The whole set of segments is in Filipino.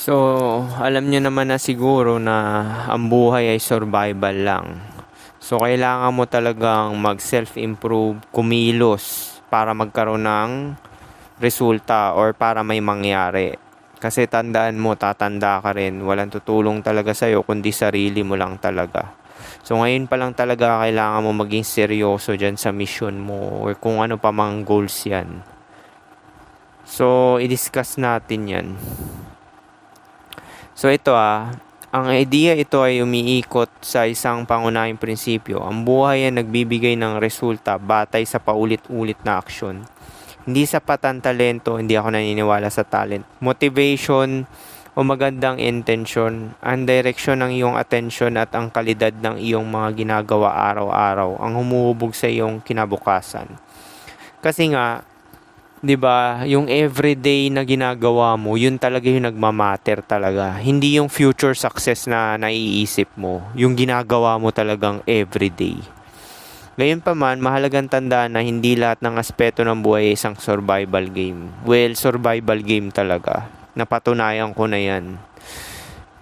So, alam niyo naman na siguro na ang buhay ay survival lang. So, kailangan mo talagang mag-self-improve, kumilos para magkaroon ng resulta or para may mangyari. Kasi tandaan mo, tatanda ka rin. Walang tutulong talaga sa'yo kundi sarili mo lang talaga. So, ngayon pa lang talaga kailangan mo maging seryoso dyan sa mission mo or kung ano pa mang goals yan. So, i-discuss natin yan. So ito ang idea ito ay umiikot sa isang pangunahing prinsipyo. Ang buhay ay nagbibigay ng resulta batay sa paulit-ulit na aksyon. Hindi sapat ang talento, hindi ako naniniwala sa talent. Motivation o magandang intention, ang direksyon ng iyong atensyon at ang kalidad ng iyong mga ginagawa araw-araw ang humuhubog sa iyong kinabukasan. Kasi nga, 'di ba, yung everyday na ginagawa mo, yun talaga yung nagmamatter talaga. Hindi yung future success na naiisip mo, yung ginagawa mo talagang everyday. Ngayon pa man, mahalagang tandaan na hindi lahat ng aspeto ng buhay ay isang survival game. Well, survival game talaga. Napatunayan ko na yan.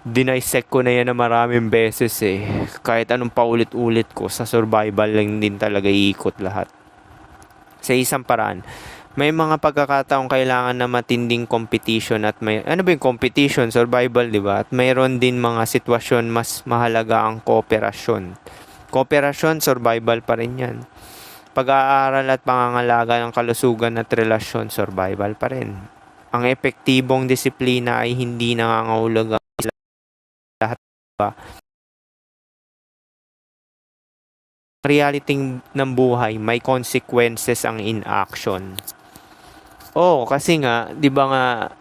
Dinisect ko na yan na maraming beses eh. Kahit anong paulit-ulit ko, sa survival lang din talaga iikot lahat. Sa isang paraan, may mga pagkakataong kailangan na matinding competition at may ano ba yung competition, survival, 'di ba? At mayroon din mga sitwasyon mas mahalaga ang kooperasyon. Kooperasyon, survival pa rin 'yan. Pag-aaral at pangangalaga ng kalusugan at relasyon, survival pa rin. Ang epektibong disiplina ay hindi nangangahulugan lahat ba. Reality ng buhay, may consequences ang inaction. Oo, kasi nga, 'di ba nga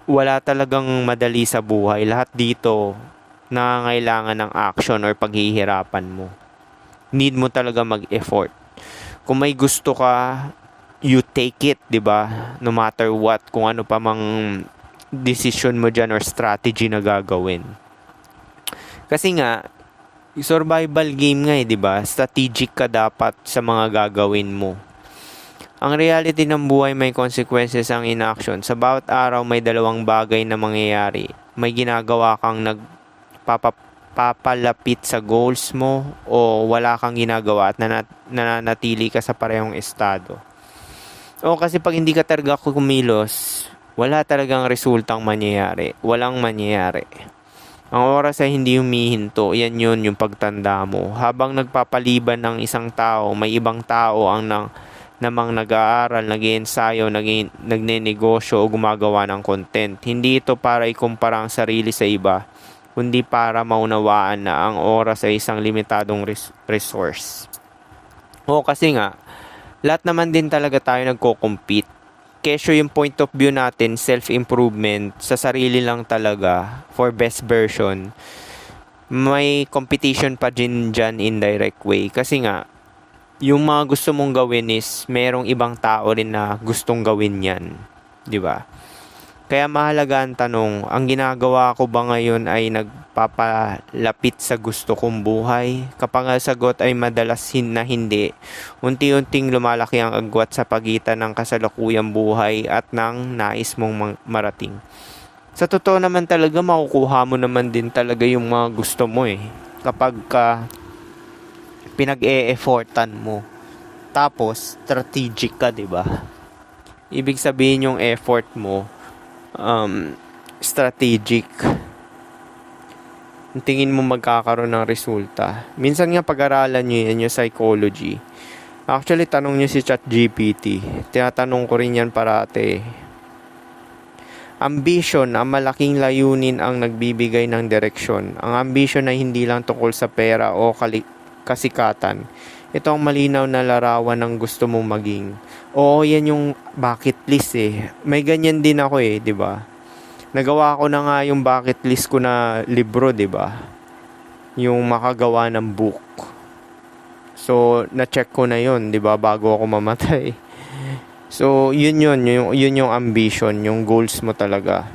wala talagang madali sa buhay. Lahat dito nangangailangan ng action or paghihirapan mo. Need mo talaga mag-effort. Kung may gusto ka, you take it, 'di ba? No matter what, kung ano pa mang decision mo diyan or strategy na gagawin. Kasi nga survival game nga 'di ba? Strategic ka dapat sa mga gagawin mo. Ang reality ng buhay may consequences ang inaction. Sa bawat araw may dalawang bagay na mangyayari. May ginagawa kang nagpapalapit sa goals mo o wala kang ginagawa at nananatili ka sa parehong estado. O kasi pag hindi ka talaga kumilos, wala talagang resultang mangyayari. Walang mangyayari. Ang oras ay hindi humihinto. Yan yun yung pagtanda mo. Habang nagpapaliban ng isang tao, may ibang tao ang namang nag-aaral, nag-iensayo, nagnenegosyo o gumagawa ng content. Hindi ito para ikumpara ang sarili sa iba, kundi para maunawaan na ang oras ay isang limitadong resource. O kasi nga, lahat naman din talaga tayo nagko-compete. Kesyo yung point of view natin, self-improvement, sa sarili lang talaga, for best version, may competition pa din dyan indirect way. Kasi nga, yung mga gusto mong gawin is merong ibang tao rin na gustong gawin yan, 'di ba? Kaya mahalaga ang tanong, ang ginagawa ko ba ngayon ay nagpapalapit sa gusto kong buhay? Kapag ang sagot ay madalas na hindi, unti-unting lumalaki ang agwat sa pagitan ng kasalukuyang buhay at ng nais mong marating. Sa totoo naman talaga, makukuha mo naman din talaga yung mga gusto mo eh. Kapag pinag-e-effortan mo. Tapos, strategic ka, 'di ba? Ibig sabihin yung effort mo, strategic. Tingin mo magkakaroon ng resulta. Minsan nga pag-aralan nyo yan, yung psychology. Actually, tanong nyo si ChatGPT. Tinatanong ko rin yan parate. Ambition, ang malaking layunin ang nagbibigay ng direksyon. Ang ambition ay hindi lang tungkol sa pera o kasikatan. Ito ang malinaw na larawan ng gusto mong maging. Oo, yan yung bucket list eh. May ganyan din ako eh, 'di ba? Nagawa ko na nga yung bucket list ko na libro, 'di ba? Yung makagawa ng book. So, na-check ko na 'yon, 'di ba, bago ako mamatay. So, yun yung ambition, yung goals mo talaga.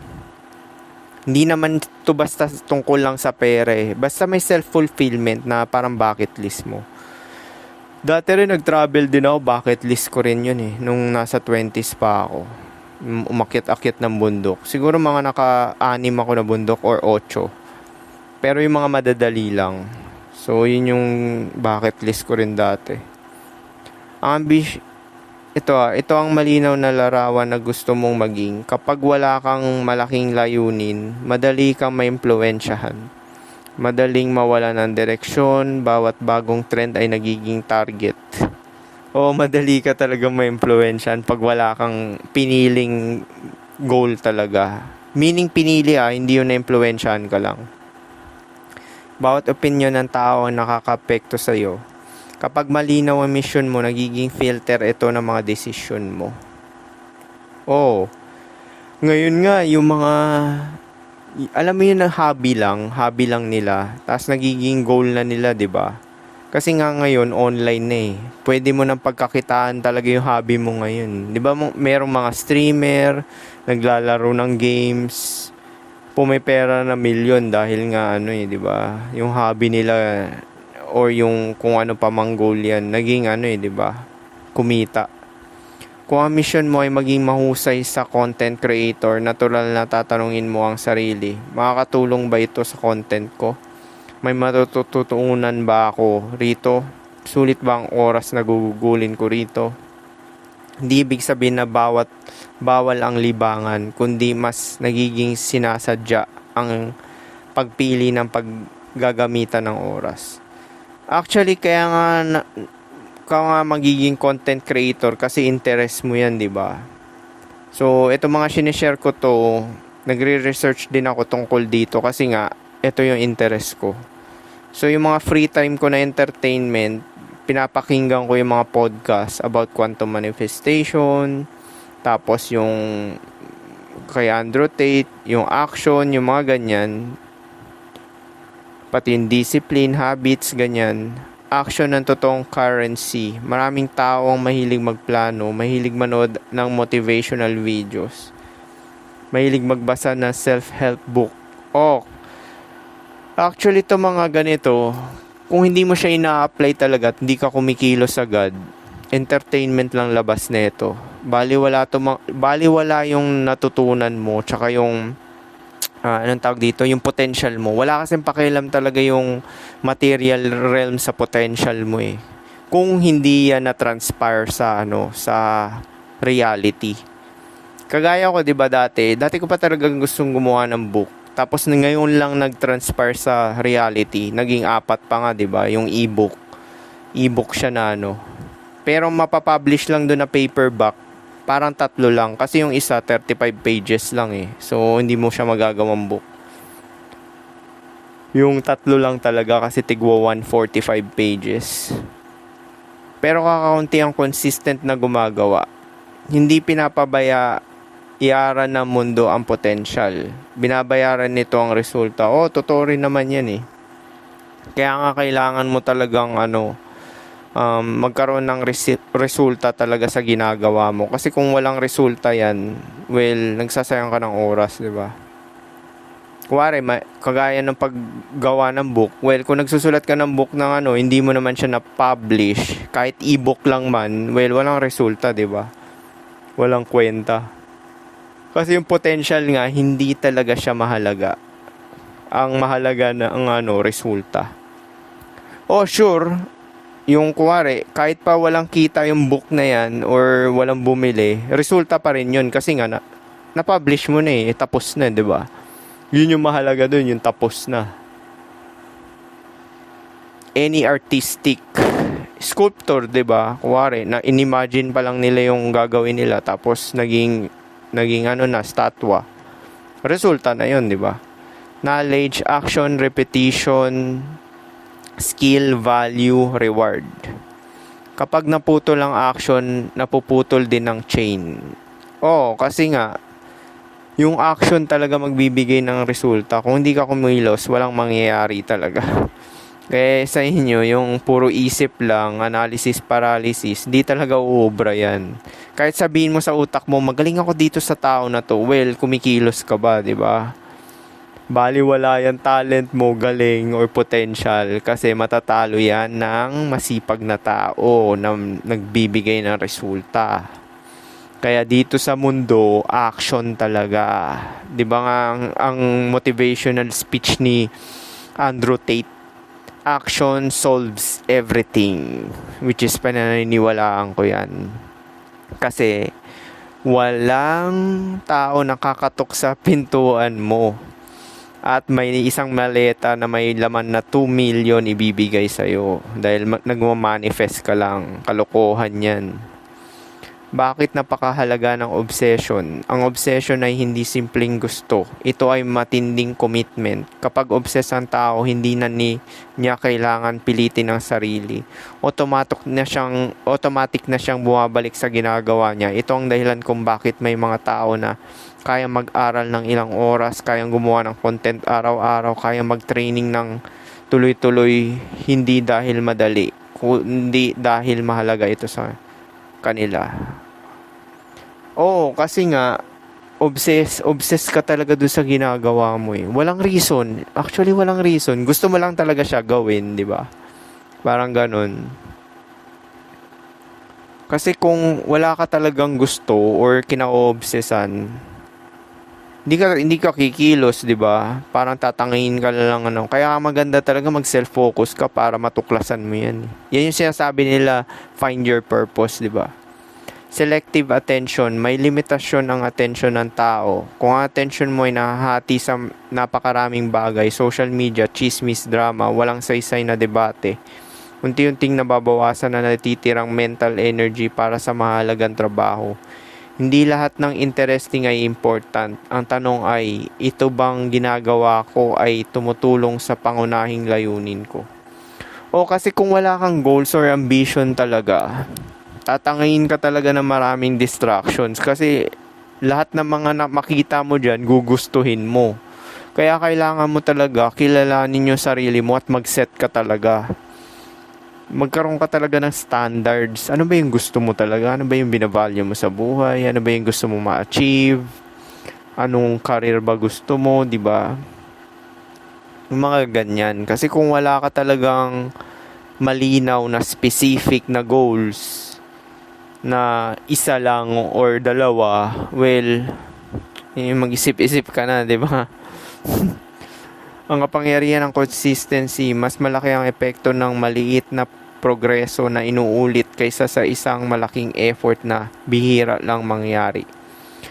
Hindi naman to basta tungkol lang sa pera eh. Basta may self-fulfillment na parang bucket list mo. Dati rin nag-travel din ako, bucket list ko rin yun eh. Nung nasa 20s pa ako. umakyat-akyat ng bundok. Siguro mga naka-6 ako na bundok or 8. Pero yung mga madadali lang. So, yun yung bucket list ko rin dati. Ito ang malinaw na larawan na gusto mong maging. Kapag wala kang malaking layunin, madali kang maimpluwensyahan. Madaling mawala ng direksyon, bawat bagong trend ay nagiging target. O madali ka talaga maimpluwensyahan pag wala kang piniling goal talaga. Meaning pinili hindi yung na-impluwensyahan ka lang. Bawat opinion ng tao ang nakaka-apekto sa'yo. Kapag malinaw ang mission mo, nagiging filter ito ng mga desisyon mo. Ngayon nga, yung mga, alam mo yun, na hobby lang nila, tapos nagiging goal na nila, 'di ba? Kasi nga ngayon, online na eh. Pwede mo nang pagkakitaan talaga yung hobby mo ngayon. 'Di ba, merong mga streamer, naglalaro ng games, pumipera na milyon dahil nga 'di ba? Yung hobby nila or yung kung ano pa mang goal yan, naging 'di ba? Kumita. Kung ang mission mo ay maging mahusay sa content creator, natural na tatanungin mo ang sarili, makakatulong ba ito sa content ko? May matututunan ba ako rito? Sulit ba ang oras na gugugulin ko rito? Hindi ibig sabihin na bawal ang libangan, kundi mas nagiging sinasadya ang pagpili ng paggagamitan ng oras. Actually, kaya nga magiging content creator kasi interest mo yan, di ba? So, ito mga sinishare ko to, nagre-research din ako tungkol dito kasi nga, ito yung interest ko. So, yung mga free time ko na entertainment, pinapakinggan ko yung mga podcast about quantum manifestation, tapos yung kay Andrew Tate, yung action, yung mga ganyan, pati yung discipline, habits, ganyan. Action ng totoong currency. Maraming tao ang mahilig magplano, mahilig manood ng motivational videos, mahilig magbasa ng self-help book. Actually, ito mga ganito, kung hindi mo siya ina-apply talaga at hindi ka kumikilos agad, entertainment lang labas nito. Baliwala yung natutunan mo, tsaka yung anong tawag dito, yung potential mo. Wala kasing pakialam talaga yung material realm sa potential mo eh. Kung hindi yan na-transpire sa reality. Kagaya ko, 'di ba, dati ko pa talagang gustong gumawa ng book. Tapos ngayon lang nag-transpire sa reality. Naging 4 pa nga, 'di ba, yung ebook. Ebook siya na Pero mapapublish lang doon na paperback. Parang 3 lang. Kasi yung isa, 35 pages lang eh. So, hindi mo siya magagawang book. Yung 3 lang talaga kasi tigwa 145 pages. Pero kakaunti ang consistent na gumagawa. Hindi iaran ng mundo ang potential. Binabayaran nito ang resulta. Totoo rin naman yan eh. Kaya nga kailangan mo talagang magkaroon ng resulta talaga sa ginagawa mo. Kasi kung walang resulta yan, nagsasayang ka ng oras, di ba? Kuwari, kagaya ng paggawa ng book, kung nagsusulat ka ng book ng hindi mo naman siya na-publish, kahit e-book lang man, walang resulta, di ba? Walang kwenta. Kasi yung potential nga, hindi talaga siya mahalaga. Ang mahalaga na resulta. Sure, yung kuwari, kahit pa walang kita yung book na yan or walang bumili, resulta pa rin yun kasi nga na-publish mo na tapos na, di ba? Yun yung mahalaga dun, yung tapos na. Any artistic sculptor, 'di ba? Kuwari, na inimagine pa lang nila yung gagawin nila tapos naging statwa. Resulta na 'yon, 'di ba? Knowledge, action, repetition, skill, value, reward. Kapag naputol ang action, napuputol din ang chain. Kasi nga yung action talaga magbibigay ng resulta. Kung hindi ka kumilos, walang mangyayari talaga. Kaya sa inyo, yung puro isip lang, analysis, paralysis, di talaga uubra yan. Kahit sabihin mo sa utak mo, magaling ako dito sa tao na to, kumikilos ka ba, di ba? Baliwala yan talent mo, galing, or potential, kasi matatalo yan ng masipag na tao na nagbibigay ng resulta. Kaya dito sa mundo, action talaga. 'Di ba nga ang motivational speech ni Andrew Tate, action solves everything, which is pananiniwalaan ko 'yan. Kasi walang tao nakakatok sa pintuan mo at may isang maleta na may laman na 2 million ibibigay sa'yo dahil nagmamanifest ka lang. Kalokohan yan. Bakit napakahalaga ng obsession? Ang obsession ay hindi simpleng gusto. Ito ay matinding commitment. Kapag obsessed ang tao, hindi na niya kailangan pilitin ang sarili. Automatic na siyang bumabalik sa ginagawa niya. Ito ang dahilan kung bakit may mga tao na kaya mag-aral ng ilang oras, kayang gumawa ng content araw-araw, kayang mag-training ng tuloy-tuloy, hindi dahil madali, kundi dahil mahalaga ito sa kanila. Oo, kasi nga obsessed ka talaga doon sa ginagawa mo eh. Walang reason. Actually, walang reason. Gusto mo lang talaga siya gawin, di ba? Parang ganun. Kasi kung wala ka talagang gusto or kina-obsessan, hindi ka kikilos, di ba? Parang tatangin ka lang ano. Kaya maganda talaga mag-self-focus ka para matuklasan mo yan. Yan yung sinasabi nila, find your purpose, di ba? Selective attention, may limitasyon ang attention ng tao. Kung ang attention mo ay nahahati sa napakaraming bagay, social media, chismis, drama, walang saysay na debate, unti-unting nababawasan na natitirang mental energy para sa mahalagang trabaho. Hindi lahat ng interesting ay important. Ang tanong ay, ito bang ginagawa ko ay tumutulong sa pangunahing layunin ko? O kasi kung wala kang goals or ambition talaga, tatangin ka talaga ng maraming distractions kasi lahat ng mga makita mo dyan, gugustuhin mo. Kaya kailangan mo talaga kilalanin yung sarili mo at mag-set ka talaga. Magkaroon ka talaga ng standards. Ano ba yung gusto mo talaga? Ano ba yung binavalue mo sa buhay? Ano ba yung gusto mo ma-achieve? Anong career ba gusto mo, di ba? Yung mga ganyan. Kasi kung wala ka talagang malinaw na specific na goals, na isa lang or dalawa, well, mag-isip-isip ka na, di ba? Ang kapangyarihan ng consistency, mas malaki ang epekto ng maliit na progreso na inuulit kaysa sa isang malaking effort na bihira lang mangyari.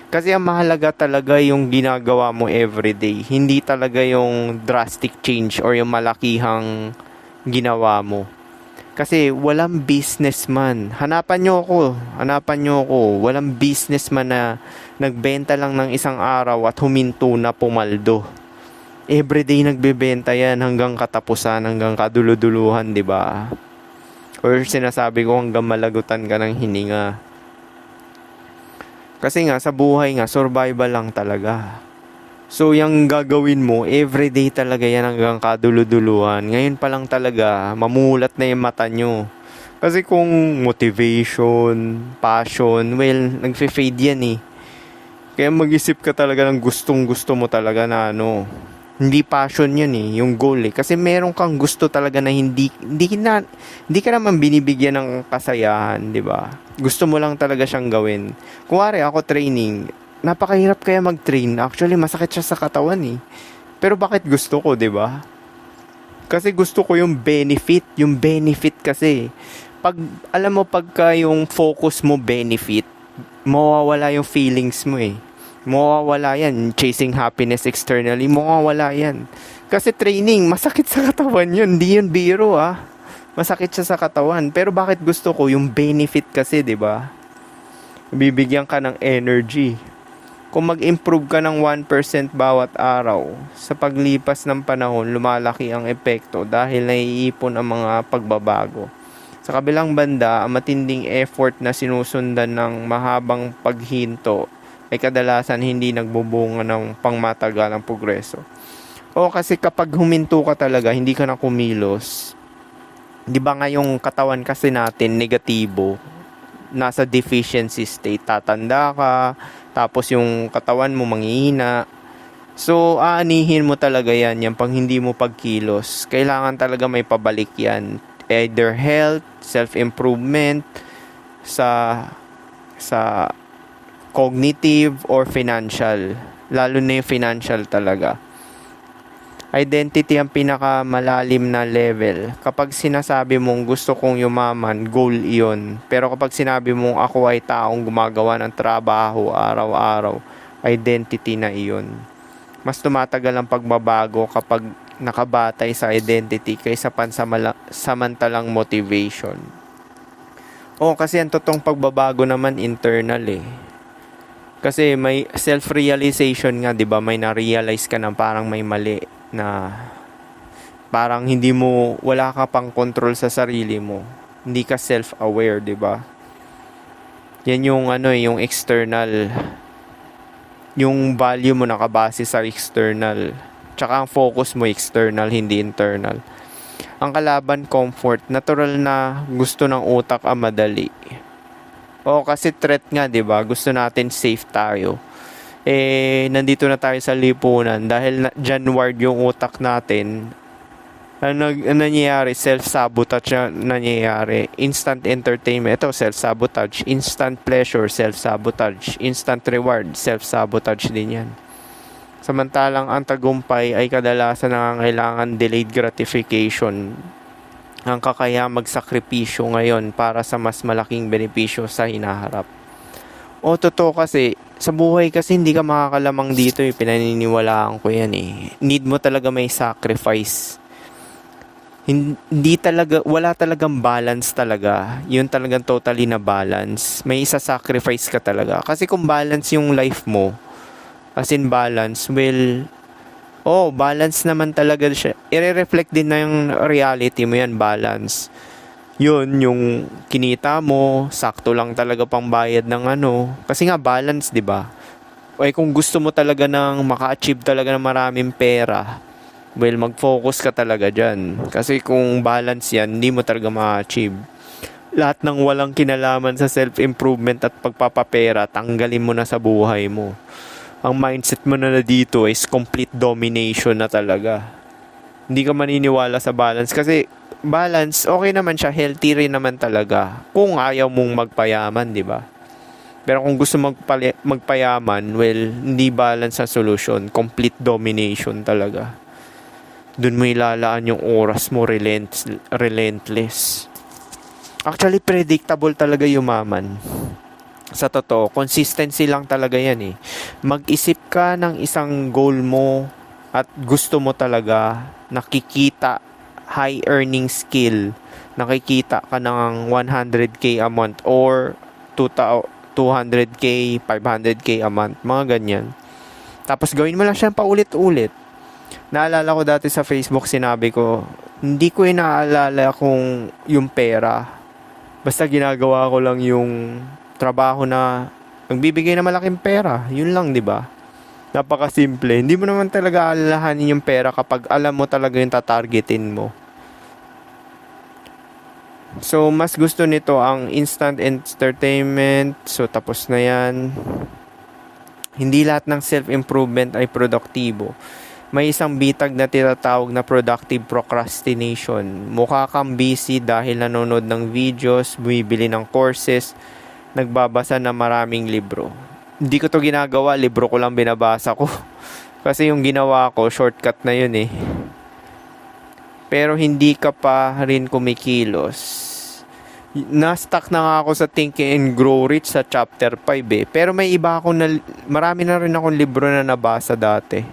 Kasi ang mahalaga talaga yung ginagawa mo everyday, hindi talaga yung drastic change or yung malakihang ginawa mo. Kasi walang businessman. Hanapan nyo ako. Walang businessman na nagbenta lang ng isang araw at huminto na pumaldo. Everyday nagbebenta yan hanggang katapusan, hanggang kaduluduluhan, di ba? Or sinasabi ko hanggang malagutan ka ng hininga. Kasi nga, sa buhay nga, survival lang talaga. So, yung gagawin mo, everyday talaga yan hanggang kaduluduluhan. Ngayon pa lang talaga, mamulat na yung mata nyo. Kasi kung motivation, passion, well, nagfe-fade yan eh. Kaya mag-isip ka talaga ng gustong-gusto mo talaga na ano. Hindi passion yun eh, yung goal eh. Kasi meron kang gusto talaga na hindi ka naman binibigyan ng kasayahan, di ba? Gusto mo lang talaga siyang gawin. Kuwari ako training, napakahirap kaya mag-train. Actually, masakit siya sa katawan eh. Pero bakit gusto ko, 'di ba? Kasi gusto ko yung benefit kasi. Alam mo, pagka yung focus mo benefit, mawawala yung feelings mo eh. Mawawala yan. Chasing happiness externally, mawawala yan. Kasi training, masakit sa katawan yun. Hindi yun biro ah. Masakit siya sa katawan. Pero bakit gusto ko? Yung benefit kasi, 'di ba? Bibigyan ka ng energy. Kung mag-improve ka ng 1% bawat araw, sa paglipas ng panahon, lumalaki ang epekto dahil naiipon ang mga pagbabago. Sa kabilang banda, ang matinding effort na sinusundan ng mahabang paghinto ay kadalasan hindi nagbubunga ng pangmatagalang progreso. O kasi kapag huminto ka talaga, hindi ka na kumilos. Di ba nga yung katawan kasi natin negatibo, nasa deficiency state, tatanda ka, tapos yung katawan mo manghihina. So, aanihin mo talaga yan pag hindi mo pagkilos. Kailangan talaga may pabalik yan. Either health, self-improvement, sa cognitive or financial. Lalo na yung financial talaga. Identity ang pinakamalalim na level. Kapag sinasabi mong gusto kong yumaman, goal iyon. Pero kapag sinabi mong ako ay taong gumagawa ng trabaho araw-araw, identity na iyon. Mas tumatagal ang pagbabago kapag nakabatay sa identity kaysa pansamantalang motivation. Kasi ang totoong pagbabago naman internal eh. Kasi may self-realization nga, 'di ba? May na-realize ka na parang may mali, na parang wala ka pang control sa sarili mo. Hindi ka self-aware, 'di ba? Yan yung yung external, yung value mo nakabase sa external. Tsaka ang focus mo external, hindi internal. Ang kalaban, comfort. Natural na gusto ng utak ang madali. Kasi threat nga, 'di ba? Gusto natin safe tayo. Nandito na tayo sa lipunan dahil dyan wired yung utak natin. Ano nangyayari? Self-sabotage na nangyayari. Instant entertainment, ito self-sabotage. Instant pleasure, self-sabotage. Instant reward, self-sabotage din yan. Samantalang ang tagumpay ay kadalasan nangangailangan delayed gratification. Ang kakaya magsakripisyo ngayon para sa mas malaking benepisyo sa hinaharap. Totoo kasi, sa buhay kasi hindi ka makakalamang dito eh. Pinaniniwalaan ko yan eh. Need mo talaga may sacrifice. Wala talagang balance talaga. Yun talagang totally na balance. May isa-sacrifice ka talaga. Kasi kung balance yung life mo, as in balance, balance naman talaga siya. I-reflect din na yung reality mo yan, balance. Yun, yung kinita mo, sakto lang talaga pang bayad ng Kasi nga balance, 'di ba? Kung gusto mo talaga maka-achieve talaga ng maraming pera, mag-focus ka talaga diyan. Kasi kung balance 'yan, hindi mo talaga ma-achieve. Lahat ng walang kinalaman sa self-improvement at pagpapapera, tanggalin mo na sa buhay mo. Ang mindset mo na dito is complete domination na talaga. Hindi ka maniniwala sa balance kasi balance, okay naman siya, healthy rin naman talaga kung ayaw mong magpayaman, di ba? Pero kung gusto magpayaman, hindi balance ang solution, complete domination talaga. Doon mo ilalaan yung oras mo, relentless. Actually, predictable talaga yumaman. Sa totoo, consistency lang talaga yan eh. Mag-isip ka ng isang goal mo at gusto mo talaga, nakikita high earning skill, nakikita ka ng 100k a month or 200k, 500k a month, mga ganyan. Tapos gawin mo lang siya paulit-ulit. Naalala ko dati sa Facebook, sinabi ko, hindi ko inaalala kung yung pera. Basta ginagawa ko lang yung trabaho na nagbibigay na malaking pera. Yun lang, di ba? Napakasimple. Hindi mo naman talaga alalahanin yung pera kapag alam mo talaga yung tatargetin mo. So, mas gusto nito ang instant entertainment. So, tapos na yan. Hindi lahat ng self-improvement ay produktibo. May isang bitag na tinatawag na productive procrastination. Mukha kang busy dahil nanonood ng videos, bumibili ng courses, nagbabasa ng maraming libro. Hindi ko to ginagawa, libro ko lang binabasa ko. Kasi yung ginawa ko, shortcut na yun eh. Pero hindi ka pa rin kumikilos. Na-stuck na nga ako sa Think and Grow Rich sa chapter 5 eh. Pero may iba marami na rin akong libro na nabasa dati.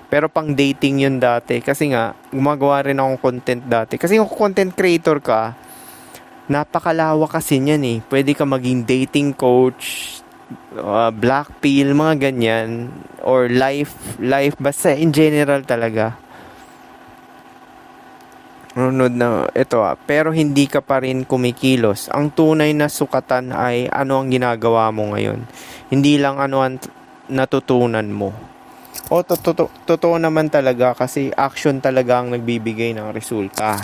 Pero pang dating yun dati. Kasi nga, gumagawa rin akong content dati. Kasi kung content creator ka, napakalawak kasi niyan eh. Pwede ka maging dating coach, black pill, mga ganyan. Or life, basta in general talaga. Nunod na ito pero hindi ka pa rin kumikilos. Ang tunay na sukatan ay ano ang ginagawa mo ngayon. Hindi lang ano ang natutunan mo. Totoo naman talaga kasi action talaga ang nagbibigay ng resulta.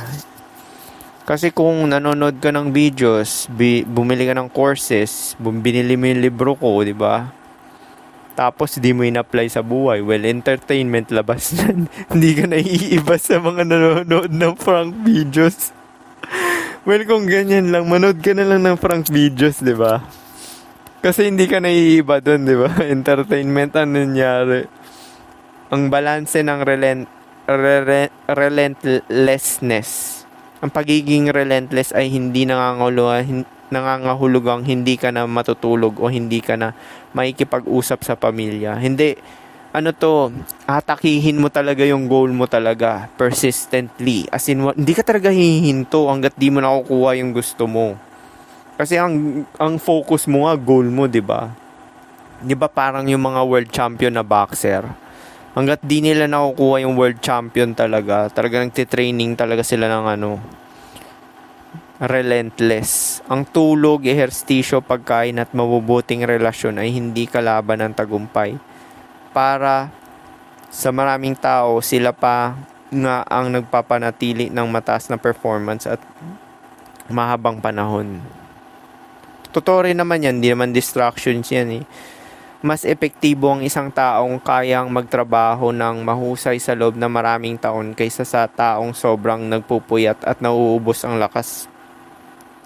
Kasi kung nanonood ka ng videos, bumili ka ng courses, binili mo yung libro ko, di ba? Tapos di mo in-apply sa buhay. Entertainment labas na. Hindi ka naiiba sa mga nanonood ng prank videos. Kung ganyan lang, manood ka na lang ng prank videos, di ba? Kasi hindi ka naiiba dun, di ba? Entertainment, ano nangyari? Ang balanse ng relentlessness. Ang pagiging relentless ay hindi nangangahulugang hindi ka na matutulog o hindi ka na makikipag-usap sa pamilya. Hindi, ano to, atakihin mo talaga yung goal mo talaga, persistently. As in, hindi ka talaga hihinto hanggat di mo nakukuha yung gusto mo. Kasi ang focus mo nga, goal mo, di ba? Di ba parang yung mga world champion na boxer? Hanggat di nila nakukuha yung world champion talaga, talagang nagtitraining talaga sila ng relentless. Ang tulog, ehersisyo, pagkain at mabubuting relasyon ay hindi kalaban ng tagumpay. Para sa maraming tao, sila pa nga ang nagpapanatili ng mataas na performance at mahabang panahon. Totoo rin naman yan, hindi naman distractions yan eh. Mas epektibo ang isang taong kayang magtrabaho ng mahusay sa loob ng maraming taon kaysa sa taong sobrang nagpupuyat at nauubos ang lakas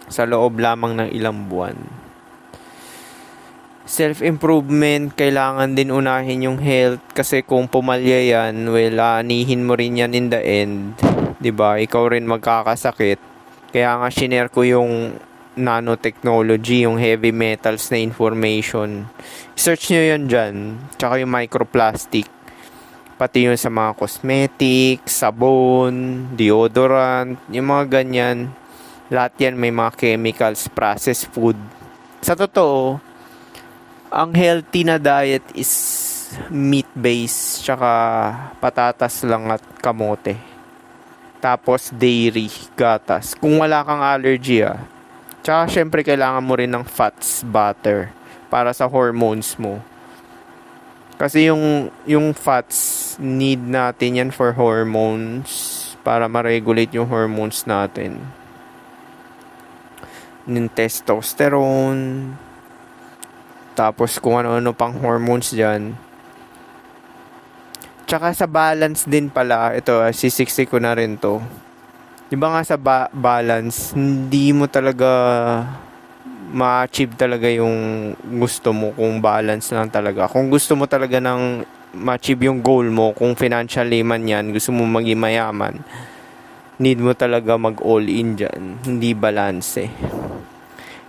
sa loob lamang ng ilang buwan. Self-improvement, kailangan din unahin yung health kasi kung pumalya yan, anihin mo rin yan in the end. 'Di ba? Ikaw rin magkakasakit. Kaya nga shinare ko yung nanotechnology, yung heavy metals na information. Search nyo yan dyan. Tsaka yung microplastic. Pati yung sa mga cosmetics, sabon, deodorant, yung mga ganyan. Lahat yan may mga chemicals, processed food. Sa totoo, ang healthy na diet is meat-based, tsaka patatas lang at kamote. Tapos dairy, gatas. Kung wala kang allergy Tsaka syempre kailangan mo rin ng fats, butter para sa hormones mo. Kasi yung fats, need natin yan for hormones para ma-regulate yung hormones natin. Yung testosterone, tapos kung ano-ano pang hormones dyan. Tsaka sa balance din pala, ito, sisiksik ko na rin to. Di ba nga sa balance, hindi mo talaga ma-achieve talaga yung gusto mo kung balance lang talaga. Kung gusto mo talaga ng ma-achieve yung goal mo, kung financially man yan, gusto mo maging mayaman, need mo talaga mag-all in dyan. Hindi balance eh.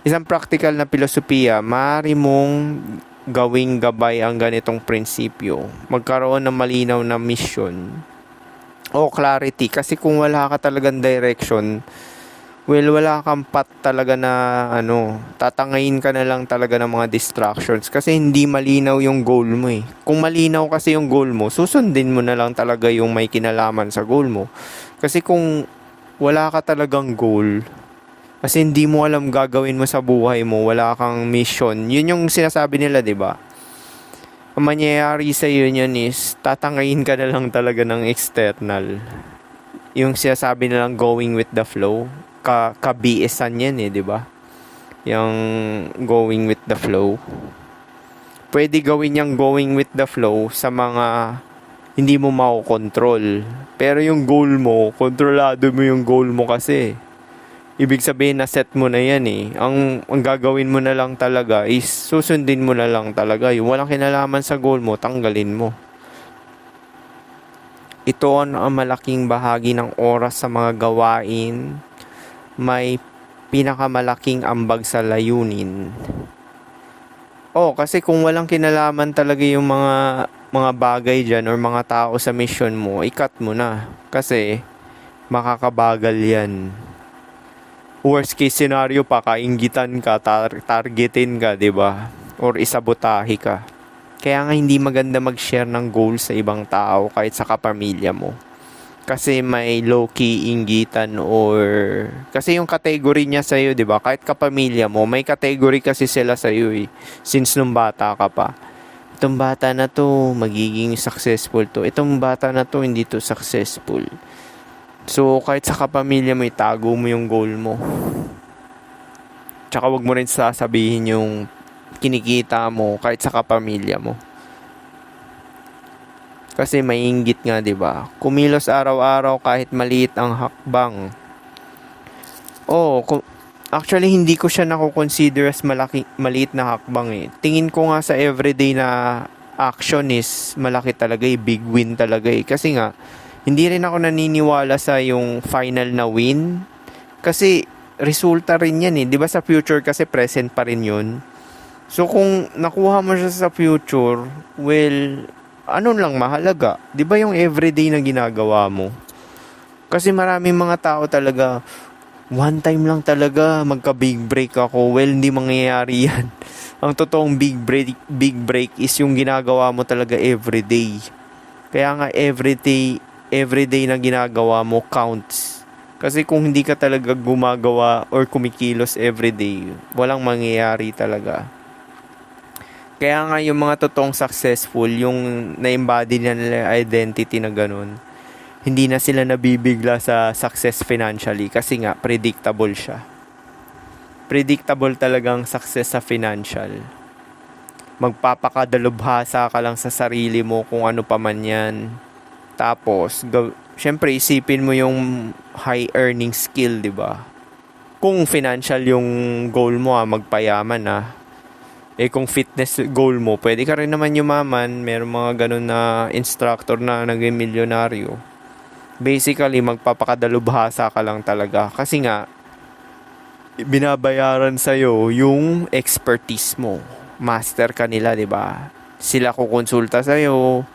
Isang practical na filosofiya, maaari mong gawing gabay ang ganitong prinsipyo. Magkaroon ng malinaw na mission o clarity, kasi kung wala ka talagang direction, wala kang path talaga na tatangayin ka na lang talaga ng mga distractions kasi hindi malinaw yung goal mo eh. Kung malinaw kasi yung goal mo, susundin mo na lang talaga yung may kinalaman sa goal mo. Kasi kung wala ka talagang goal, kasi hindi mo alam gagawin mo sa buhay mo, wala kang mission, yun yung sinasabi nila, di ba? Ang mangyayari sa iyo niyan is tatangayin ka na lang talaga ng external. Yung sinasabi nilang going with the flow, ka-BS-an yan eh, di ba? Yung going with the flow. Pwede gawin yung going with the flow sa mga hindi mo makokontrol. Pero yung goal mo, kontrolado mo yung goal mo kasi. Ibig sabihin na set mo na yan eh. Ang gagawin mo na lang talaga is susundin mo na lang talaga. Yung walang kinalaman sa goal mo, tanggalin mo. Ito ang malaking bahagi ng oras sa mga gawain. May pinakamalaking ambag sa layunin. Kasi kung walang kinalaman talaga yung mga bagay dyan or mga tao sa mission mo, i-cut mo na. Kasi makakabagal yan. Worst case scenario pa, kainggitan ka, targetin ka, 'di ba? Or isabotahe ka. Kaya nga hindi maganda mag-share ng goals sa ibang tao kahit sa kapamilya mo. Kasi may low-key inggitan kasi yung category niya sa iyo, 'di ba? Kahit kapamilya mo, may category kasi sila sa iyo eh. Since nung bata ka pa. Itong bata na to magiging successful to. Itong bata na to hindi to successful. So, kahit sa kapamilya mo, itago mo yung goal mo. Tsaka wag mo rin sasabihin yung kinikita mo kahit sa kapamilya mo. Kasi mainggit nga, 'di ba? Kumilos araw-araw kahit maliit ang hakbang. Actually, hindi ko siya nako-consider as maliit na hakbang eh. Tingin ko nga sa everyday na action is malaki talaga eh, big win talaga eh. Kasi nga, hindi rin ako naniniwala sa yung final na win. Kasi, resulta rin yan eh. Di ba sa future kasi present pa rin yun. So, kung nakuha mo siya sa future, well, ano lang mahalaga? Di ba yung everyday na ginagawa mo? Kasi maraming mga tao talaga, one time lang talaga magka-big break ako. Well, hindi mangyayari yan. Ang totoong big break is yung ginagawa mo talaga everyday. Kaya nga everyday na ginagawa mo counts. Kasi kung hindi ka talaga gumagawa or kumikilos everyday, walang mangyayari talaga. Kaya nga yung mga totoong successful, yung na-embody nila identity na ganun, hindi na sila nabibigla sa success financially kasi nga predictable siya. Predictable talagang success sa financial. Magpapakadalubhasa ka lang sa sarili mo kung ano pa man yan. Tapos, syempre isipin mo yung high earning skill, di ba? Kung financial yung goal mo, magpayaman kung fitness goal mo, pwede ka rin naman yumaman. Meron mga ganun na instructor na naging milyonaryo. Basically, magpapakadalubhasa ka lang talaga. Kasi nga, binabayaran sa'yo yung expertise mo. Master ka nila, di ba? Sila kukonsulta sa'yo,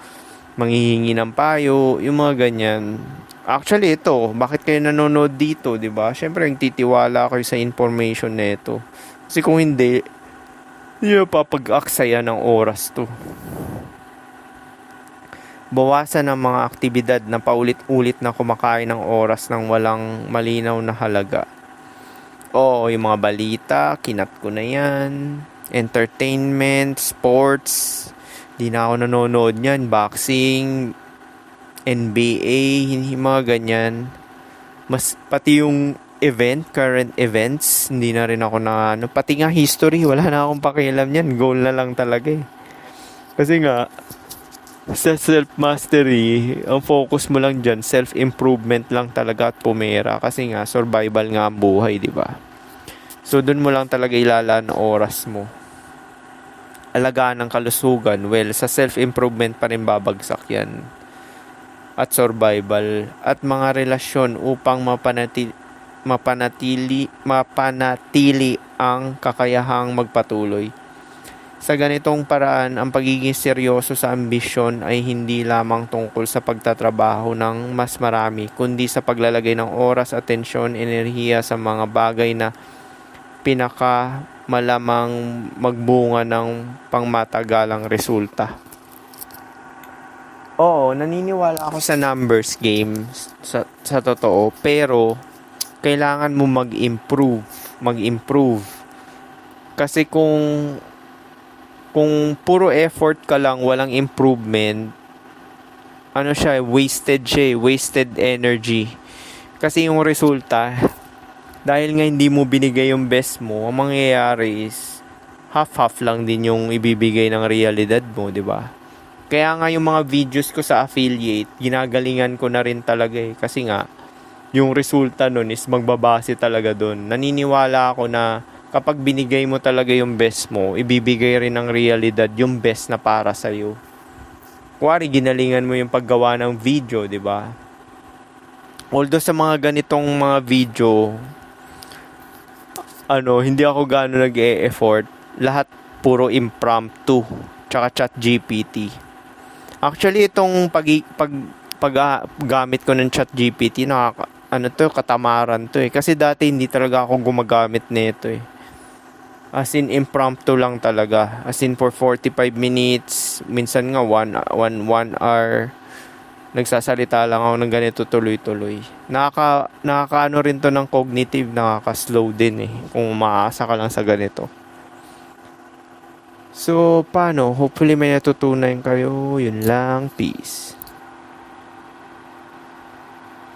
manghihingi ng payo, yung mga ganyan. Actually, ito, bakit kayo nanonood dito, di ba? Siyempre, titiwala kayo sa information nito. Kasi kung hindi papag-aksaya ng oras to. Bawasan ang mga aktibidad na paulit-ulit na kumakain ng oras ng walang malinaw na halaga. Oo, yung mga balita, kinat ko na yan. Entertainment, sports, di na ako nanonood yan. Boxing, NBA, yung mga ganyan. Pati yung current events, hindi na rin ako pati nga history, wala na akong pakialam yan. Goal na lang talaga eh. Kasi nga, sa self-mastery, ang focus mo lang dyan, self-improvement lang talaga at pumera. Kasi nga, survival nga ang buhay, di ba? So, dun mo lang talaga ilalaan ang oras mo. Alagaan ng kalusugan, well, sa self-improvement pa rin babagsak yan. At survival. At mga relasyon upang mapanatili ang kakayahang magpatuloy. Sa ganitong paraan, ang pagiging seryoso sa ambisyon ay hindi lamang tungkol sa pagtatrabaho ng mas marami, kundi sa paglalagay ng oras, atensyon, enerhiya sa mga bagay na malamang magbunga ng pangmatagalang resulta. Oo, naniniwala ako sa numbers game sa totoo, pero kailangan mo mag-improve. Kasi kung puro effort ka lang, walang improvement, wasted energy. Kasi yung resulta, dahil nga hindi mo binigay yung best mo, ang mangyayari is half-half lang din yung ibibigay ng realidad mo, di ba? Kaya nga yung mga videos ko sa affiliate, ginagalingan ko na rin talaga eh. Kasi nga, yung resulta nun is magbabase talaga dun. Naniniwala ako na kapag binigay mo talaga yung best mo, ibibigay rin ng realidad yung best na para sa'yo. Kuwari, ginalingan mo yung paggawa ng video, di ba? Although sa mga ganitong mga video, hindi ako gaano nag-e-effort. Lahat puro impromptu, tsaka ChatGPT. Actually, itong paggamit ko ng ChatGPT, katamaran to eh. Kasi dati hindi talaga ako gumagamit nito eh. As in, impromptu lang talaga. As in, for 45 minutes, minsan nga 1 hour, nagsasalita lang ako ng ganito tuloy-tuloy. Nakakaano rin to ng cognitive, nakaka-slow din eh, kung umaasa ka lang sa ganito. So, paano? Hopefully may natutunan kayo. Yun lang. Peace.